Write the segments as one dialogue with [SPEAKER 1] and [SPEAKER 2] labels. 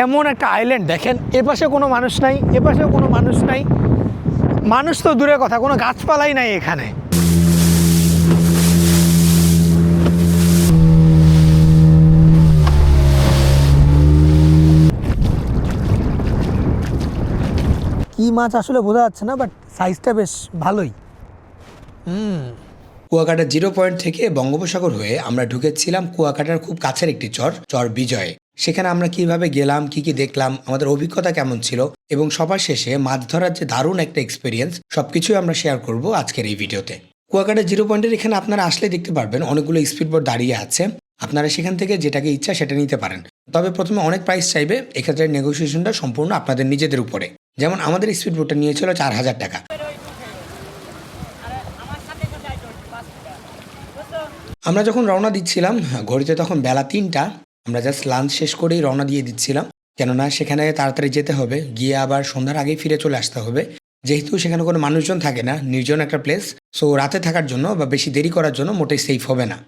[SPEAKER 1] এমন একটা আইল্যান্ড দেখেন, এপাশে কোনো মানুষ নাই, এপাশেও কোনো মানুষ নাই। মানুষ তো দূরের কথা, কোনো গাছপালাই নাই এখানে। কি মাছ আসলে বোঝা যাচ্ছে না, বাট সাইজটা বেশ ভালোই।
[SPEAKER 2] কুয়াকাটা 0 পয়েন্ট থেকে বঙ্গোপসাগর হয়ে আমরা ঢুকেছিলাম কুয়াকাটার খুব কাছের একটি চর বিজয়। সেখানে আমরা কিভাবে গেলাম, কি কি দেখলাম, আমাদের অভিজ্ঞতা কেমন ছিল এবং সবার শেষে মাছ ধরার যে দারুণ একটা এক্সপিরিয়েন্স, সবকিছুই আমরা শেয়ার করব আজকের এই ভিডিওতে। কুয়াকাটা 0 পয়েন্টের এখানে আপনারা আসলে দেখতে পারবেন অনেকগুলো স্পিডবোট দাঁড়িয়ে আছে। আপনারা সেখান থেকে যেটাকে ইচ্ছা সেটা নিতে পারেন, তবে প্রথমে অনেক প্রাইস চাইবে। এক্ষেত্রে নেগোসিয়েশনটা সম্পূর্ণ আপনাদের নিজেদের উপরে। যেমন আমাদের স্পিডবোটটা নিয়েছিল 4,000 টাকা। আমরা যখন রওনা দিচ্ছিলাম ঘড়িতে তখন বেলা 3টা। আমরা জাস্ট লাঞ্চ শেষ করেই রওনা দিয়ে দিচ্ছিলাম, কেননা সেখানে তাড়াতাড়ি যেতে হবে, গিয়ে আবার সন্ধ্যার আগেই ফিরে চলে আসতে হবে। যেহেতু সেখানে কোনো মানুষজন থাকে না, নির্জন একটা প্লেস, সো রাতে থাকার জন্য বা বেশি দেরি করার জন্য মোটেই সেফ হবে না।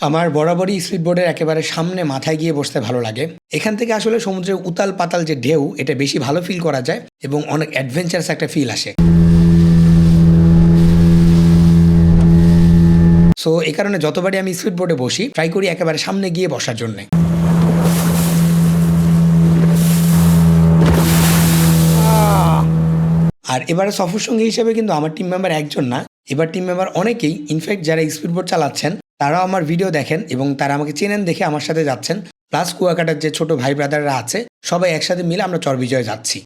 [SPEAKER 2] আমার বরাবরই স্পিডবোটের একেবারে সামনে মাথায় গিয়ে বসতে ভালো লাগে। এখান থেকে আসলে সমুদ্রের উতাল পাতাল যে ঢেউ, এটা বেশি ভালো ফিল করা যায় এবং অনেক অ্যাডভেঞ্চারাস একটা ফিল আসে। সো এই কারণে যতবারই আমি স্পিডবোটে বসি ট্রাই করি একেবারে সামনে গিয়ে বসার জন্যে। আর এবারে সফর সঙ্গী হিসেবে কিন্তু আমার টিম মেম্বার একজন না, এবার টিম মেম্বার অনেকেই। ইনফ্যাক্ট যারা স্পিডবোট চালাচ্ছেন তারাও আমার ভিডিও দেখেন এবং তারা আমাকে চেনেন দেখে আমার সাথে যাচ্ছেন। প্লাস কুয়াকাটার যে ছোট ভাই ব্রাদাররা আছে, সবাই একসাথে মিলে আমরা চরবিজয়ে যাচ্ছি।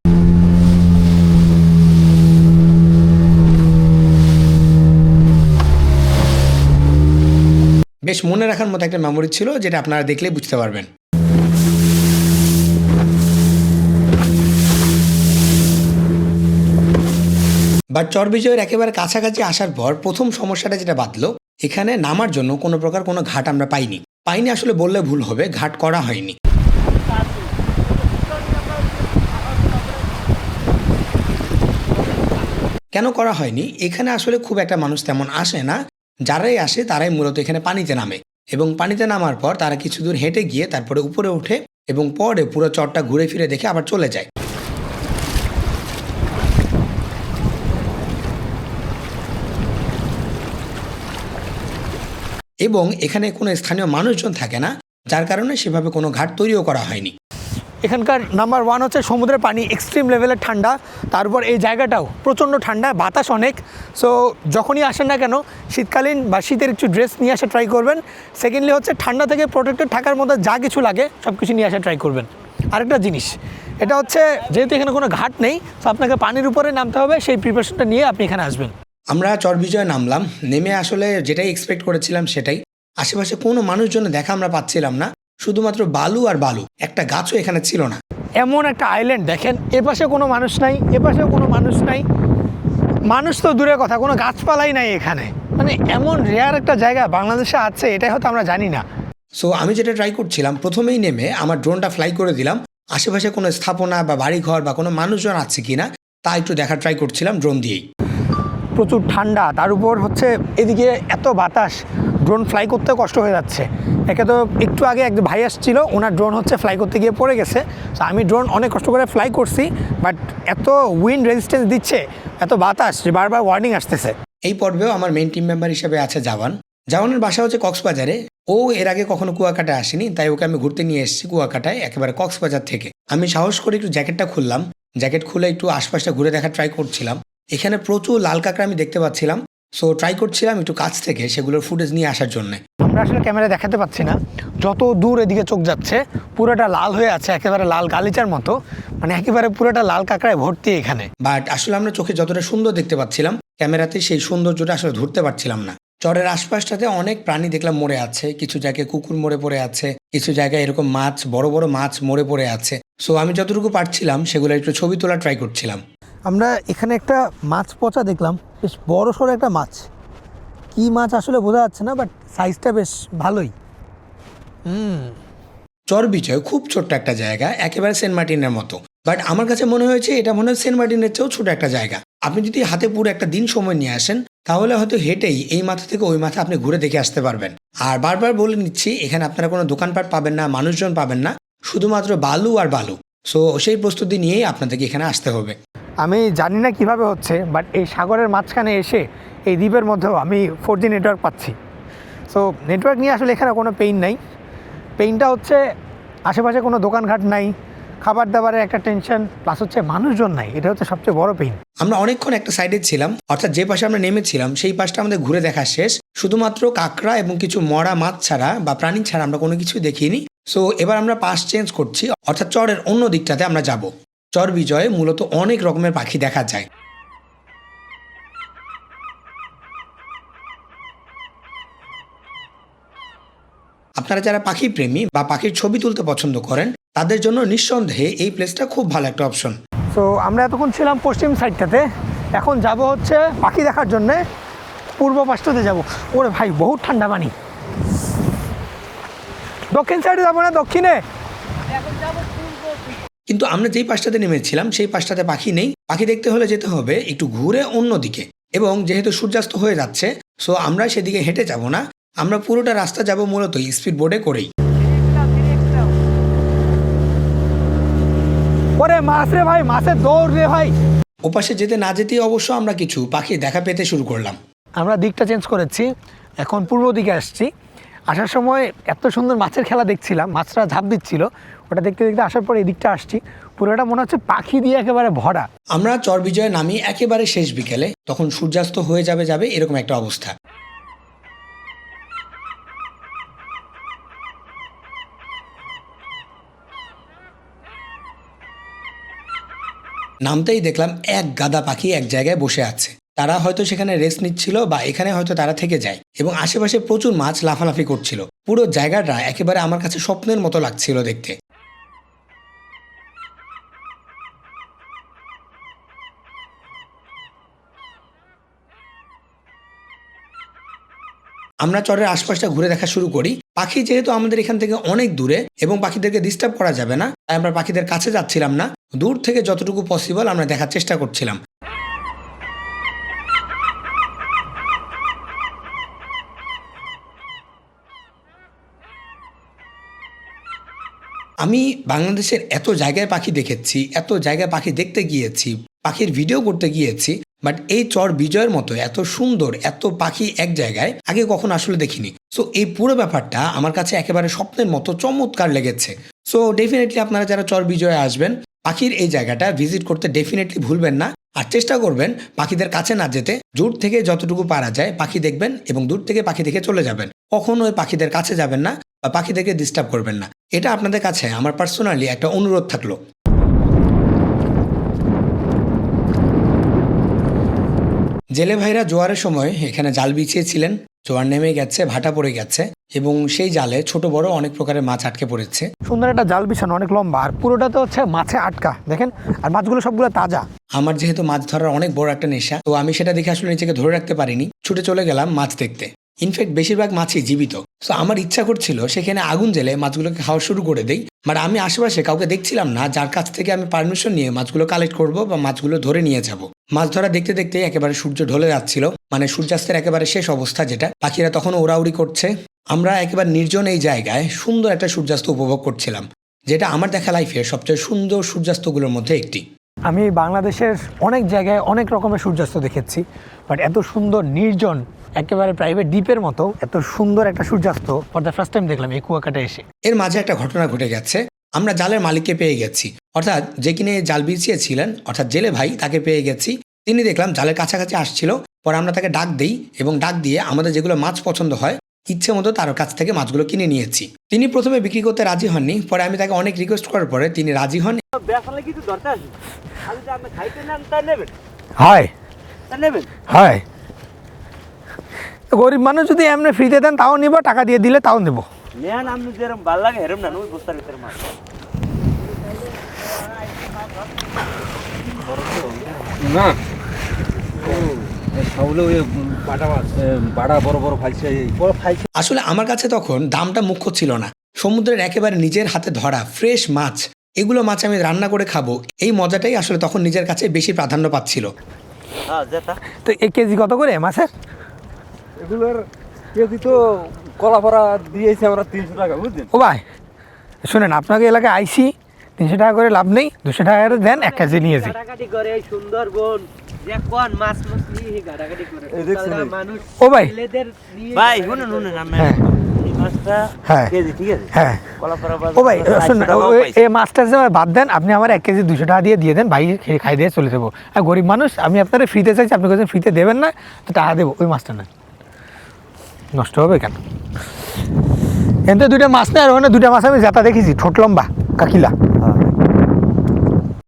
[SPEAKER 2] বেশ মনে রাখার মতো একটা মেমোরি ছিল, যেটা আপনারা দেখলেই বুঝতে পারবেন। বাট চরবিজয়ের একেবারে কাছাকাছি আসার পর প্রথম সমস্যাটা যেটা বাঁধলো, এখানে নামার জন্য কোনো প্রকার কোনো ঘাট আমরা পাইনি। আসলে বললে ভুল হবে, ঘাট করা হয়নি। কেন করা হয়নি? এখানে আসলে খুব একটা মানুষ তেমন আসে না। যারাই আসে তারাই মূলত এখানে পানিতে নামে এবং পানিতে নামার পর তারা কিছু দূর হেঁটে গিয়ে তারপরে উপরে ওঠে এবং পরে পুরো চরটা ঘুরে ফিরে দেখে আবার চলে যায়। এবং এখানে কোনো স্থানীয় মানুষজন থাকে না, যার কারণে সেভাবে কোনো ঘাট তৈরিও করা হয়নি।
[SPEAKER 1] এখানকার নাম্বার 1 হচ্ছে সমুদ্রের পানি এক্সট্রিম লেভেলের ঠান্ডা। তারপর এই জায়গাটাও প্রচণ্ড ঠান্ডা, বাতাস অনেক। সো যখনই আসেন না কেন শীতকালীন বা শীতের একটু ড্রেস নিয়ে আসা ট্রাই করবেন। সেকেন্ডলি হচ্ছে ঠান্ডা থেকে প্রোটেক্টেড থাকার মতো যা কিছু লাগে সব কিছু নিয়ে আসা ট্রাই করবেন। আরেকটা জিনিস, এটা হচ্ছে যেহেতু এখানে কোনো ঘাট নেই, তো আপনাকে পানির উপরে নামতে হবে, সেই প্রিপারেশনটা নিয়ে আপনি এখানে আসবেন।
[SPEAKER 2] আমরা চরবিজয়ে নামলাম, নেমে আসলে যেটাই এক্সপেক্ট করেছিলাম সেটাই। আশেপাশে কোনো মানুষজন দেখা আমরা পাচ্ছিলাম না, শুধুমাত্র বালু আর বালু, একটা গাছও এখানে ছিল না।
[SPEAKER 1] এমন একটা আইল্যান্ড দেখেন, এপাশে কোনো মানুষ নাই, এপাশেও কোনো মানুষ নাই। মানুষ তো দূরের কথা, কোনো গাছপালাই নাই এখানে। মানে এমন রেয়ার একটা জায়গা বাংলাদেশে আছে, এটাই হয়তো আমরা জানি না।
[SPEAKER 2] সো আমি যেটা ট্রাই করছিলাম, প্রথমেই নেমে আমার ড্রোনটা ফ্লাই করে দিলাম। আশেপাশে কোনো স্থাপনা বা বাড়িঘর বা কোনো মানুষজন আছে কিনা তা একটু দেখার ট্রাই করছিলাম ড্রোন দিয়েই।
[SPEAKER 1] প্রচুর ঠান্ডা, তার উপর হচ্ছে এদিকে এত বাতাস, ড্রোন ফ্লাই করতে কষ্ট হয়ে যাচ্ছে। একে তো একটু আগে এক ভাই আসছিল, ওনার ড্রোন হচ্ছে ফ্লাই করতে গিয়ে পড়ে গেছে। তো আমি ড্রোন অনেক কষ্ট করে ফ্লাই করছি, বাট এত উইন্ড রেজিস্ট্যান্স দিচ্ছে, এত বাতাস যে বারবার ওয়ার্নিং আসতেছে।
[SPEAKER 2] এই পর্বেও আমার মেইন টিম মেম্বার হিসেবে আছে জাওয়ানের বাসা হচ্ছে কক্সবাজারে। ও এর আগে কখনো কুয়াকাটায় আসেনি, তাই ওকে আমি ঘুরতে নিয়ে এসেছি কুয়াকাটায়, একেবারে কক্সবাজার থেকে। আমি সাহস করে একটু জ্যাকেটটা খুললাম, জ্যাকেট খুলে একটু আশপাশটা ঘুরে দেখার ট্রাই করছিলাম। এখানে প্রচুর লাল কাঁকড়া আমি দেখতে পাচ্ছিলাম, সো ট্রাই করছিলাম একটু কাছ থেকে সেগুলোর ফুটেজ নিয়ে আসার জন্য।
[SPEAKER 1] আমরা আসলে ক্যামেরা দেখাতে পাচ্ছি না, যত দূর এদিকে চোখ যাচ্ছে পুরোটা লাল হয়ে আছে, একেবারে লাল গালিচার মতো, মানে একেবারে পুরোটা লাল কাঁকড়ায় ভর্তি এখানে।
[SPEAKER 2] বাট আসলে আমরা চোখে যতটা সুন্দর দেখতে পাচ্ছিলাম, ক্যামেরাতে সেই সৌন্দর্যটা আসলে ধরতে পারছিলাম না। চরের আশপাশটাতে অনেক প্রাণী দেখলাম মরে আছে, কিছু জায়গায় কুকুর মরে পড়ে আছে, কিছু জায়গায় এরকম মাছ, বড় বড় মাছ মরে পড়ে আছে। সো আমি যতটুকু পারছিলাম সেগুলো একটু ছবি তোলা ট্রাই করছিলাম।
[SPEAKER 1] আমরা এখানে একটা মাছ পচা দেখলাম, বেশ বড় সড়ো একটা মাছ। কি মাছ আসলে বোঝা যাচ্ছে না, বাট সাইজটা বেশ ভালোই।
[SPEAKER 2] চরবিজয় খুব ছোট্ট একটা জায়গা, একেবারে সেন্ট মার্টিনের মতো। বাট আমার কাছে মনে হয়েছে এটা মনে হয় সেন্ট মার্টিনের চেয়েও ছোট একটা জায়গা। আপনি যদি হাতে পুরো একটা দিন সময় নিয়ে আসেন তাহলে হয়তো হেঁটেই এই মাথা থেকে ওই মাথা আপনি ঘুরে দেখে আসতে পারবেন। আর বারবার বলে নিচ্ছি, এখানে আপনারা কোনো দোকানপাট পাবেন না, মানুষজন পাবেন না, শুধুমাত্র বালু আর বালু। সো সেই প্রস্তুতি নিয়েই আপনাদেরকে এখানে আসতে হবে।
[SPEAKER 1] আমি জানি না কিভাবে হচ্ছে, বাট এই সাগরের মাঝখানে এসে এই দ্বীপের মধ্যেও আমি 4G নেটওয়ার্ক পাচ্ছি। সো নেটওয়ার্ক নিয়ে আসলে এখানে কোনো পেইন নাই। পেইনটা হচ্ছে আশেপাশে কোনো দোকানঘাট নাই, খাবার দাবারের একটা টেনশন, প্লাস হচ্ছে মানুষজন নাই, এটা হচ্ছে সবচেয়ে বড় পেইন।
[SPEAKER 2] আমরা অনেকক্ষণ একটা সাইডে ছিলাম, অর্থাৎ যে পাশে আমরা নেমেছিলাম সেই পাশটা আমাদের ঘুরে দেখা শেষ। শুধুমাত্র কাঁকড়া এবং কিছু মরা মাছ ছাড়া বা প্রাণী ছাড়া আমরা কোনো কিছুই দেখিনি। সো এবার আমরা পাশ চেঞ্জ করছি, অর্থাৎ চরের অন্য দিকটাতে আমরা যাব। চর বিজয়ে মূলত অনেক রকমের পাখি দেখা যায়। আপনারা যারা পাখি প্রেমী বা পাখির ছবি তুলতে পছন্দ করেন তাদের জন্য নিঃসন্দেহে এই প্লেসটা খুব ভালো একটা অপশন।
[SPEAKER 1] সো আমরা এতক্ষণ ছিলাম পশ্চিম সাইডটাতে, এখন যাব হচ্ছে পাখি দেখার জন্যে পূর্ব পাশটাতে যাব। ওরে ভাই বহুত ঠান্ডা পানি। দক্ষিণ সাইডে যাবো না দক্ষিণে?
[SPEAKER 2] কিন্তু আমরা যেই পাশটাতে নেমেছিলাম সেই পাশটাতে পাখি নেই। পাখি দেখতে হলে যেতে হবে একটু ঘুরে অন্য দিকে, এবং যেহেতু সূর্যাস্ত হয়ে যাচ্ছে সো আমরা সেদিকে হেঁটে যাব না, আমরা পুরোটা রাস্তা যাব মূলত স্পিড বোটে করেই।
[SPEAKER 1] ওরে মাছ রে ভাই, মাছের দৌড় রে ভাই।
[SPEAKER 2] ওপাশে যেতে না যেতেই অবশ্য আমরা কিছু পাখি দেখা পেতে শুরু করলাম।
[SPEAKER 1] আমরা দিকটা চেঞ্জ করেছি, এখন পূর্ব দিকে আসছি। আসার সময় এত সুন্দর মাছের খেলা দেখছিলাম, মাছরা ঝাঁপ দিচ্ছিল, ওটা দেখতে দেখতে আসার পর এই দিকটা আসছি, পুরোটা মনে হচ্ছে পাখি দিয়ে একেবারে ভরা।
[SPEAKER 2] আমরা চর বিজয়ে নামি একেবারে শেষ বিকেলে, তখন সূর্যাস্ত হয়ে যাবে এরকম একটা অবস্থা। নামতেই দেখলাম এক গাদা পাখি এক জায়গায় বসে আছে। তারা হয়তো সেখানে রেস্ট নিচ্ছিল বা এখানে হয়তো তারা থেকে যায়, এবং আশেপাশে প্রচুর মাছ লাফালাফি করছিল। পুরো জায়গাটা একেবারে আমার কাছে স্বপ্নের মতো লাগছিল দেখতে। আমরা চরের আশপাশটা ঘুরে দেখা শুরু করি। পাখি যেহেতু আমাদের এখান থেকে অনেক দূরে এবং পাখিদেরকে ডিস্টার্ব করা যাবে না, তাই আমরা পাখিদের কাছে যাচ্ছিলাম না, দূর থেকে যতটুকু পসিবল আমরা দেখার চেষ্টা করছিলাম। আমি বাংলাদেশের এত জায়গায় পাখি দেখেছি, এত জায়গায় পাখি দেখতে গিয়েছি, পাখির ভিডিও করতে গিয়েছি, বাট এই চর বিজয়ের মতো এত সুন্দর এত পাখি এক জায়গায় আগে কখনো আসলে দেখিনি। সো এই পুরো ব্যাপারটা আমার কাছে একেবারে স্বপ্নের মতো চমৎকার লেগেছে। সো ডেফিনেটলি আপনারা যারা চর বিজয়ে আসবেন পাখির এই জায়গাটা ভিজিট করতে ডেফিনেটলি ভুলবেন না, আর চেষ্টা করবেন পাখিদের কাছে না যেতে, দূর থেকে যতটুকু পারা যায় পাখি দেখবেন এবং দূর থেকে পাখি দেখে চলে যাবেন। কখনো ওই পাখিদের কাছে যাবেন না বা পাখিদেরকে ডিস্টার্ব করবেন না। এটা আপনাদের কাছে আমার পার্সোনালি একটা অনুরোধ থাকলো। জেলে ভাইরা জোয়ারের সময় এখানে জাল বিছিয়েছিলেন, জোয়ার নেমে গেছে, ভাটা পড়ে গেছে এবং সেই জালে ছোট বড় অনেক প্রকারের মাছ আটকে পড়েছে।
[SPEAKER 1] সুন্দর একটা জাল বিছানো, অনেক লম্বা, আর পুরোটাতে হচ্ছে মাছে আটকা দেখেন, আর মাছগুলো সবগুলো তাজা।
[SPEAKER 2] আমার যেহেতু মাছ ধরার অনেক বড় একটা নেশা, তো আমি সেটা দেখে আসলে নিজেকে ধরে রাখতে পারিনি, ছুটে চলে গেলাম মাছ দেখতে। ইনফ্যাক্ট বেশিরভাগ মাছই জীবিত। সো আমার ইচ্ছা করছিল সেখানে আগুন জ্বেলে মাছগুলোকে খাওয়া শুরু করে দেই, বাট আমি আশেপাশে কাউকে দেখছিলাম না যার কাছ থেকে আমি পারমিশন নিয়ে মাছগুলো কালেক্ট করব বা মাছগুলো ধরে নিয়ে যাব। মাছ ধরা দেখতে দেখতে একেবারে সূর্য ঢলে যাচ্ছিল, মানে সূর্যাস্তের একেবারে শেষ অবস্থা যেটা। পাখিরা তখনও ওড়াউড়ি করছে। আমরা একেবারে নির্জন এই জায়গায় সুন্দর একটা সূর্যাস্ত উপভোগ করছিলাম, যেটা আমার দেখা লাইফের সবচেয়ে সুন্দর সূর্যাস্তগুলোর মধ্যে একটি।
[SPEAKER 1] আমি বাংলাদেশের অনেক জায়গায় অনেক রকমের সূর্যাস্ত দেখেছি, বাট এত সুন্দর নির্জন একেবারে প্রাইভেট দ্বীপের মতো এত সুন্দর একটা সূর্যাস্ত ফর দ্য ফার্স্ট টাইম দেখলাম এই কুয়াকাটা এসে।
[SPEAKER 2] এর মাঝে একটা ঘটনা ঘটে গেছে। আমরা জালের মালিককে পেয়ে গেছি, অর্থাৎ যে কিনে জাল বিছিয়েছিলেন অর্থাৎ জেলে ভাই, তাকে পেয়ে গেছি। তিনি দেখলাম জালের কাছাকাছি আসছিল, পরে আমরা তাকে ডাক দিই এবং ডাক দিয়ে আমাদের যেগুলো মাছ পছন্দ হয় ইচ্ছে মতো তার কাছ থেকে মাছগুলো কিনে নিয়েছি। তিনি প্রথমে বিক্রি করতে রাজি হননি, পরে আমি তাকে অনেক রিকোয়েস্ট করার পরে তিনি রাজি হন।
[SPEAKER 1] হয় হয়, গরিব মানুষ যদি এমনি ফ্রিতে দেন তাও নিব, টাকা দিয়ে দিলে তাও নেব।
[SPEAKER 3] না বড় বড় ফাইছে।
[SPEAKER 2] আসলে আমার কাছে তখন দামটা মুখ্য ছিল না, সমুদ্রের একেবারে নিজের হাতে ধরা ফ্রেশ মাছ এগুলো মাছ আমি রান্না করে খাবো, এই মজাটাই আসলে তখন নিজের কাছে বেশি প্রাধান্য পাচ্ছিল।
[SPEAKER 1] তো এই কেজি কত করে মাছের?
[SPEAKER 3] এগুলোর কেজি তো কলাপাড়া দিয়েছি আমরা 300 টাকা, বুঝলেন?
[SPEAKER 1] ও ভাই শুনেন, আপনাকে এলাকায় আইসি, 300 টাকা করে লাভ নেই, 200 টাকা করে দেন, 1 কেজি নিয়েছি।
[SPEAKER 4] গাড়াগাড়ি করে এই সুন্দরবন যে কোন মাছ মাছ নিয়ে গাড়াগাড়ি করে
[SPEAKER 3] এই দেখছেন
[SPEAKER 4] তারা
[SPEAKER 3] এই?
[SPEAKER 4] মানুষ
[SPEAKER 1] ও ভাই
[SPEAKER 4] ছেলেদের নিয়ে
[SPEAKER 5] ভাই শুনুন শুনুন আমরা
[SPEAKER 1] হ্যাঁ
[SPEAKER 5] এই মাছটা
[SPEAKER 1] হ্যাঁ
[SPEAKER 5] কেজি ঠিক আছে
[SPEAKER 1] হ্যাঁ।
[SPEAKER 5] কলাপাড়া
[SPEAKER 1] ও ভাই শুনুন, এই মাছটা যে বাদ দেন, আপনি আমার 1 কেজি 200 টাকা দিয়ে দেন, ভাই খেয়ে খাই দিয়ে চলে যাবো। আর গরিব মানুষ, আমি আপনারা ফ্রিতে চাইছি, আপনি কাছে ফ্রিতে দেবেন না, তো টাকা দেবো, ওই মাছটা না নষ্ট হবে কেন? এতে 2টা মাছ নেই, আর ওখানে 2টা মাছ আমি জেতা দেখেছি, ঠোঁট লম্বা কাকিলা।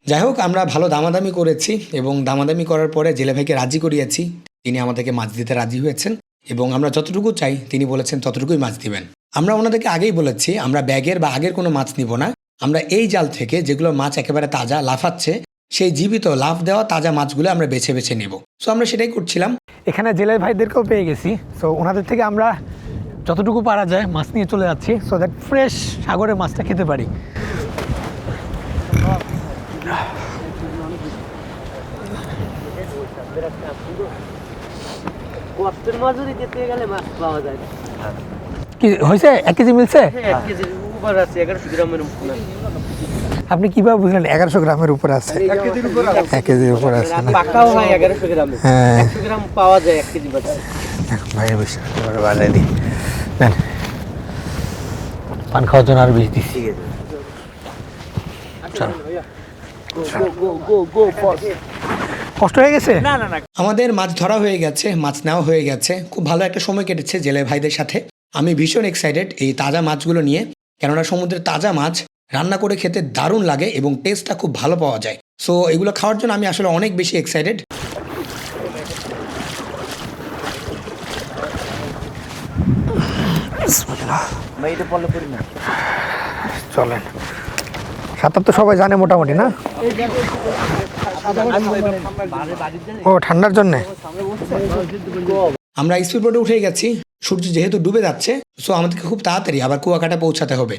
[SPEAKER 2] যাই হোক, আমরা ভালো দামাদামি করেছি এবং দামাদামি করার পরে জেলে ভাইকে রাজি করিয়েছি। তিনি আমাদেরকে মাছ দিতে রাজি হয়েছেন এবং আমরা যতটুকু চাই তিনি বলেছেন ততটুকুই মাছ দিবেন। আমরা ওনাদেরকে আগেই বলেছি আমরা ব্যাগের বা আগের কোনো মাছ নিব না, আমরা এই জাল থেকে যেগুলো মাছ একেবারে তাজা লাফাচ্ছে, সেই জীবিত লাফ দেওয়া তাজা মাছগুলো আমরা বেছে বেছে নেব। সো আমরা সেটাই করছিলাম।
[SPEAKER 1] এখানে জেলের ভাইদেরকেও পেয়ে গেছি, সো ওনাদের থেকে আমরা যতটুকু পারা যায় মাছ নিয়ে চলে যাচ্ছি, সো দ্যাট ফ্রেশ সাগরের মাছটা খেতে পারি।
[SPEAKER 4] কষ্টের মজুরি দিতে গেলে মাছ পাওয়া যায় না।
[SPEAKER 1] কি হয়েছে, 1 কেজি মিলছে?
[SPEAKER 4] 1 কেজির উপর আছে 1100 গ্রামের উপর।
[SPEAKER 1] আপনি কিভাবে বুঝলেন 1100 গ্রামের উপরে আছে?
[SPEAKER 3] 1 কেজির উপর আছে।
[SPEAKER 1] 1 কেজির উপরে আছে না?
[SPEAKER 4] পাকাও হয় 1100 গ্রামে।
[SPEAKER 1] হ্যাঁ
[SPEAKER 4] 100 গ্রাম পাওয়া যায় 1 কেজি বাজারে।
[SPEAKER 1] ভাই বেশি এবারে বাড়াই দিই, নেন পান খাওয়ার জন্য আর বেশি দিচ্ছি। কষ্ট হয়ে গেছে?
[SPEAKER 5] না না না
[SPEAKER 2] আমাদের মাছ ধরা হয়ে গেছে, মাছ নেওয়া হয়ে গেছে, খুব ভালো একটা সময় কেটেছে জেলে ভাইদের সাথে। আমি ভীষণ এক্সাইটেড এই তাজা মাছগুলো নিয়ে, কেননা সমুদ্রের তাজা মাছ রান্না করে খেতে দারুণ লাগে এবং টেস্টটা খুব ভালো পাওয়া যায়। সো এগুলো খাওয়ার জন্য আমি আসলে অনেক বেশি এক্সাইটেড।
[SPEAKER 5] ভাই এটা বলে করি না
[SPEAKER 1] চলেন, সাঁতার তো সবাই জানে মোটামুটি না? ও ঠান্ডার জন্যে।
[SPEAKER 2] আমরা স্পিড বোটে উঠে গেছি, সূর্য যেহেতু ডুবে যাচ্ছে, সো আমাদেরকে খুব তাড়াতাড়ি আবার কুয়াকাটা পৌঁছাতে হবে।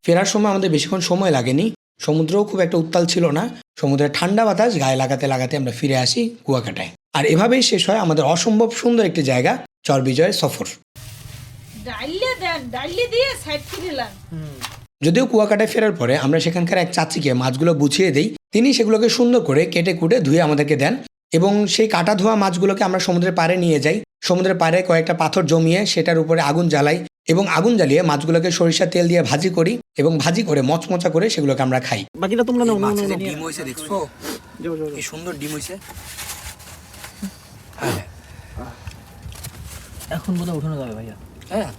[SPEAKER 2] ফেরার সময় আমাদের বেশিক্ষণ সময় লাগেনি, সমুদ্রও খুব একটা উত্তাল ছিল না, সমুদ্রের ঠান্ডা বাতাস গায়ে লাগাতে লাগাতে আমরা ফিরে আসি কুয়াকাটায়। আর এভাবেই শেষ হয় আমাদের অসম্ভব সুন্দর একটি জায়গা চরবিজয়ের সফর।
[SPEAKER 6] ডাইলে দেন, ডাইলে দিয়ে সাইড ফিরিলাম।
[SPEAKER 2] যদিও কুয়াকাটায় ফেরার পরে আমরা সেখানকার এক চাচিকে মাছগুলো বুঝিয়ে দিই, তিনি সেগুলোকে সুন্দর করে কেটে কুটে ধুয়ে আমাদেরকে দেন এবং সেই কাটা ধোয়া মাছগুলোকে আমরা সমুদ্রের পাড়ে নিয়ে যাই। সমুদ্রের পাড়ে কয়েকটা পাথর জমিয়ে সেটার উপরে আগুন জ্বালাই এবং আগুন জ্বালিয়ে মাছগুলোকে সরিষার তেল দিয়ে ভাজি করি এবং ভাজি করে মচমচা করে সেগুলোকে আমরা খাই।
[SPEAKER 5] বাকিটা তোমরা নাও নাও নাও
[SPEAKER 2] ডিম হয়েছে দেখছো, কি সুন্দর ডিম হয়েছে।
[SPEAKER 5] এখন বোধহয় উঠানো যাবে ভাইয়া।
[SPEAKER 2] হ্যাঁ,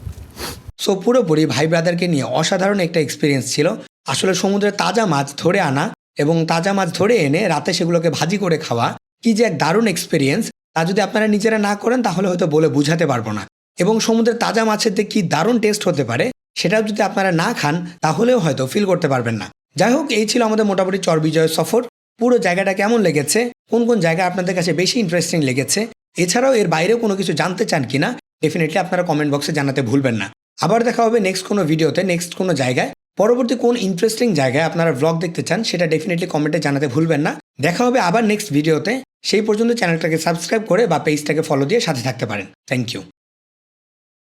[SPEAKER 2] সো পুরোপুরি ভাই ব্রাদারকে নিয়ে অসাধারণ একটা এক্সপিরিয়েন্স ছিল। আসলে সমুদ্রে তাজা মাছ ধরে আনা এবং তাজা মাছ ধরে এনে রাতে সেগুলোকে ভাজি করে খাওয়া কি যে এক দারুণ এক্সপিরিয়েন্স, তা যদি আপনারা নিজেরা না করেন তাহলে হয়তো বলে বুঝাতে পারবো না। এবং সমুদ্রের তাজা মাছের যে কি দারুণ টেস্ট হতে পারে সেটাও যদি আপনারা না খান তাহলেও হয়তো ফিল করতে পারবেন না। যাই হোক, এই ছিল আমাদের মোটামুটি চরবিজয় সফর। পুরো জায়গাটা কেমন লেগেছে, কোন কোন জায়গা আপনাদের কাছে বেশি ইন্টারেস্টিং লেগেছে, এছাড়াও এর বাইরেও কোনো কিছু জানতে চান কিনা, ডেফিনেটলি আপনারা কমেন্ট বক্সে জানাতে ভুলবেন না। আবার দেখা হবে নেক্সট কোনো ভিডিওতে, নেক্সট কোনো জায়গায়। পরবর্তী কোন ইন্টারেস্টিং জায়গায় আপনারা ব্লগ দেখতে চান সেটা ডেফিনেটলি কমেন্টে জানাতে ভুলবেন না। দেখা হবে আবার নেক্সট ভিডিওতে। সেই পর্যন্ত চ্যানেলটাকে সাবস্ক্রাইব করে বা পেজটাকে ফলো দিয়ে সাথে থাকতে পারেন। Thank you.